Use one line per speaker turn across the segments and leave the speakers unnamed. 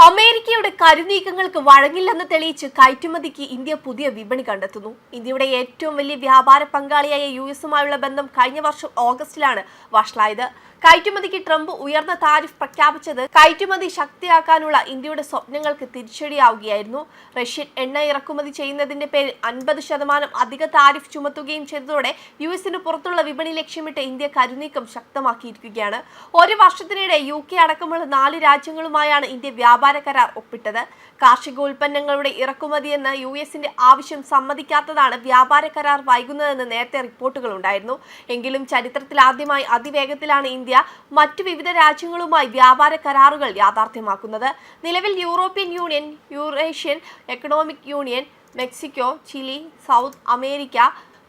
അമേരിക്കയുടെ കരുനീക്കങ്ങൾക്ക് വഴങ്ങില്ലെന്ന് തെളിയിച്ച് കയറ്റുമതിക്ക് ഇന്ത്യ പുതിയ വിപണി കണ്ടെത്തുന്നു. ഇന്ത്യയുടെ ഏറ്റവും വലിയ വ്യാപാര പങ്കാളിയായ യുഎസുമായുള്ള ബന്ധം കഴിഞ്ഞ വർഷം ഓഗസ്റ്റിലാണ് വഷളായത്. കയറ്റുമതിക്ക് ട്രംപ് ഉയർന്ന താരിഫ് പ്രഖ്യാപിച്ചത് കയറ്റുമതി ശക്തിയാക്കാനുള്ള ഇന്ത്യയുടെ സ്വപ്നങ്ങൾക്ക് തിരിച്ചടിയാവുകയായിരുന്നു. റഷ്യൻ എണ്ണ ഇറക്കുമതി ചെയ്യുന്നതിന്റെ പേരിൽ 50% അധിക താരിഫ് ചുമത്തുകയും ചെയ്തതോടെ യുഎസിന് പുറത്തുള്ള വിപണി ലക്ഷ്യമിട്ട് ഇന്ത്യ കരുനീക്കം ശക്തമാക്കിയിരിക്കുകയാണ്. ഒരു വർഷത്തിനിടെ UK അടക്കമുള്ള 4 രാജ്യങ്ങളുമായാണ് ഇന്ത്യ വ്യാപാര കരാർ ഒപ്പിട്ടത്. കാർഷികോൽപ്പന്നങ്ങളുടെ ഇറക്കുമതിയെന്ന യുഎസിന്റെ ആവശ്യം സമ്മതിക്കാത്തതാണ് വ്യാപാര കരാർ വൈകുന്നതെന്ന് നേരത്തെ റിപ്പോർട്ടുകൾ ഉണ്ടായിരുന്നു. എങ്കിലും ചരിത്രത്തിൽ ആദ്യമായി അതിവേഗത്തിലാണ് ഇന്ത്യ മറ്റു വിവിധ രാജ്യങ്ങളുമായി വ്യാപാര കരാറുകൾ യാഥാർത്ഥ്യമാക്കുന്നത്. നിലവിൽ European Union, Eurasian Economic Union, Mexico, Chile, South America,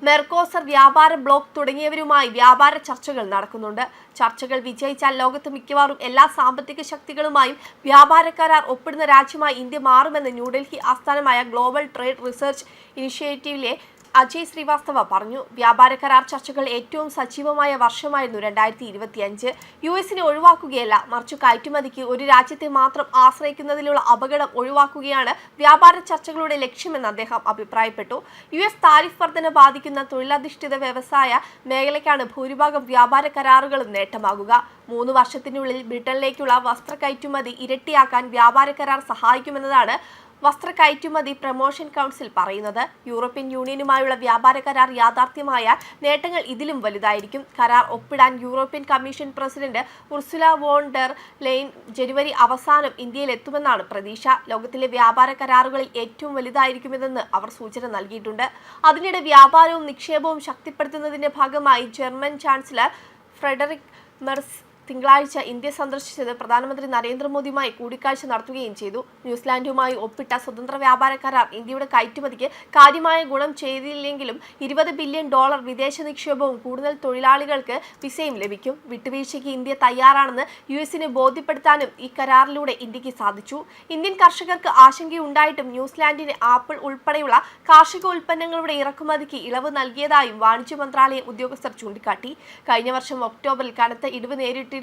Mercosur വ്യാപാര ബ്ലോക്ക് തുടങ്ങിയവരുമായി വ്യാപാര ചർച്ചകൾ നടക്കുന്നുണ്ട്. ചർച്ചകൾ വിജയിച്ചാൽ ലോകത്ത് മിക്കവാറും എല്ലാ സാമ്പത്തിക ശക്തികളുമായും വ്യാപാര കരാർ ഒപ്പിടുന്ന രാജ്യമായി ഇന്ത്യ മാറുമെന്ന് ന്യൂഡൽഹി ആസ്ഥാനമായ ഗ്ലോബൽ ട്രേഡ് റിസർച്ച് ഇനിഷ്യേറ്റീവിലെ അജയ് ശ്രീവാസ്തവ പറഞ്ഞു. വ്യാപാര കരാർ ചർച്ചകൾ ഏറ്റവും സജീവമായ വർഷമായിരുന്നു 2025. യുഎസിനെ ഒഴിവാക്കുകയല്ല, മറിച്ച് കയറ്റുമതിക്ക് ഒരു രാജ്യത്തെ മാത്രം ആശ്രയിക്കുന്നതിലുള്ള അപകടം ഒഴിവാക്കുകയാണ് വ്യാപാര ചർച്ചകളുടെ ലക്ഷ്യമെന്ന് അദ്ദേഹം അഭിപ്രായപ്പെട്ടു. US താരിഫ് വർധന ബാധിക്കുന്ന തൊഴിലധിഷ്ഠിത വ്യവസായ മേഖലയ്ക്കാണ് ഭൂരിഭാഗം വ്യാപാര കരാറുകളും നേട്ടമാകുക. 3 വർഷത്തിനുള്ളിൽ ബ്രിട്ടനിലേക്കുള്ള വസ്ത്ര കയറ്റുമതി ഇരട്ടിയാക്കാൻ വ്യാപാര കരാർ സഹായിക്കുമെന്നതാണ് വസ്ത്ര കയറ്റുമതി പ്രൊമോഷൻ കൗൺസിൽ പറയുന്നത്. യൂറോപ്യൻ യൂണിയനുമായുള്ള വ്യാപാര കരാർ യാഥാർത്ഥ്യമായാൽ നേട്ടങ്ങൾ ഇതിലും വലുതായിരിക്കും. കരാർ ഒപ്പിടാൻ European Commission president Ursula von der Leyen ജനുവരി അവസാനം ഇന്ത്യയിൽ എത്തുമെന്നാണ് പ്രതീക്ഷ. ലോകത്തിലെ വ്യാപാര കരാറുകളിൽ ഏറ്റവും വലുതായിരിക്കുമെന്ന് അവർ സൂചന നൽകിയിട്ടുണ്ട്. അതിനിടെ വ്യാപാരവും നിക്ഷേപവും ശക്തിപ്പെടുത്തുന്നതിന്റെ ഭാഗമായി ജർമ്മൻ ചാൻസലർ ഫ്രെഡറിക് മെർസ് തിങ്കളാഴ്ച ഇന്ത്യ സന്ദർശിച്ചത് പ്രധാനമന്ത്രി നരേന്ദ്രമോദിയുമായി കൂടിക്കാഴ്ച നടത്തുകയും ചെയ്തു. ന്യൂസിലാൻഡുമായി ഒപ്പിട്ട സ്വതന്ത്ര വ്യാപാര കരാർ ഇന്ത്യയുടെ കയറ്റുമതിക്ക് കാര്യമായ ഗുണം ചെയ്തില്ലെങ്കിലും $20 ബില്യൺ വിദേശ നിക്ഷേപവും കൂടുതൽ തൊഴിലാളികൾക്ക് വിസയും ലഭിക്കും. വിട്ടുവീഴ്ചയ്ക്ക് ഇന്ത്യ തയ്യാറാണെന്ന് യുഎസിനെ ബോധ്യപ്പെടുത്താനും ഈ കരാറിലൂടെ ഇന്ത്യക്ക് സാധിച്ചു. ഇന്ത്യൻ കർഷകർക്ക് ആശങ്കയുണ്ടായിട്ടും ന്യൂസിലാൻഡിന് ആപ്പിൾ ഉൾപ്പെടെയുള്ള കാർഷിക ഉൽപ്പന്നങ്ങളുടെ ഇറക്കുമതിക്ക് ഇളവ് നൽകിയതായും വാണിജ്യ മന്ത്രാലയം ഉദ്യോഗസ്ഥർ ചൂണ്ടിക്കാട്ടി. കഴിഞ്ഞ വർഷം ഒക്ടോബറിൽ കനത്ത ഇടിവ് നേരിട്ടിരുന്നുവെങ്കിലും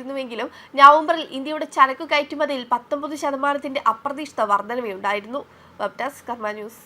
നവംബറിൽ ഇന്ത്യയുടെ ചരക്കു കയറ്റുമതിയിൽ 19% അപ്രതീക്ഷിത വർധനവുണ്ടായിരുന്നു. വെബ് ഡെസ്ക് കർമ്മ ന്യൂസ്.